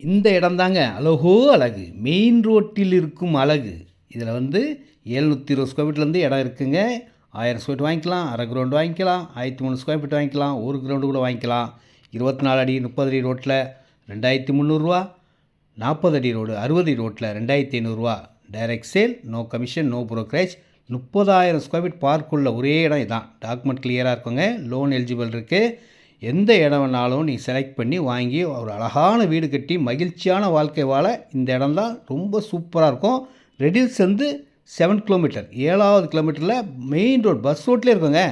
இந்த இடம் தாங்க அழகோ அழகு. மெயின் ரோட்டில் இருக்கும் அழகு. இதில் 720 ஸ்கொயர் ஃபீட்லேருந்து இடம் இருக்குங்க. 1000 ஸ்கொயர் ஃபீட் வாங்கிக்கலாம், அரை கிரவுண்டு வாங்கிக்கலாம், 1003 ஸ்கொயர் ஃபீட் வாங்கிக்கலாம், ஒரு கிரவுண்டு கூட வாங்கிக்கலாம். 24 அடி 30 அடி ரோட்டில் 2300 40 அடி ரோடு 60 அடி ரோட்டில் 2500 direct sale, no commission, no brokerage. 30,000 square feet பார்க்குள்ள ஒரே இடம் இதான். டாக்குமெண்ட் கிளியராக இருக்குங்க. லோன் எலிஜிபிள் இருக்குது. எந்த இடம் வேணாலும் நீ செலக்ட் பண்ணி வாங்கி ஒரு அழகான வீடு கட்டி மகிழ்ச்சியான வாழ்க்கை வாழ இந்த இடம் தான் ரொம்ப சூப்பராக இருக்கும். ரெடில்ஸ் 7 கிலோமீட்டர், 7வது கிலோமீட்டரில் மெயின் ரோட் பஸ் ரோட்லேயே இருக்குங்க.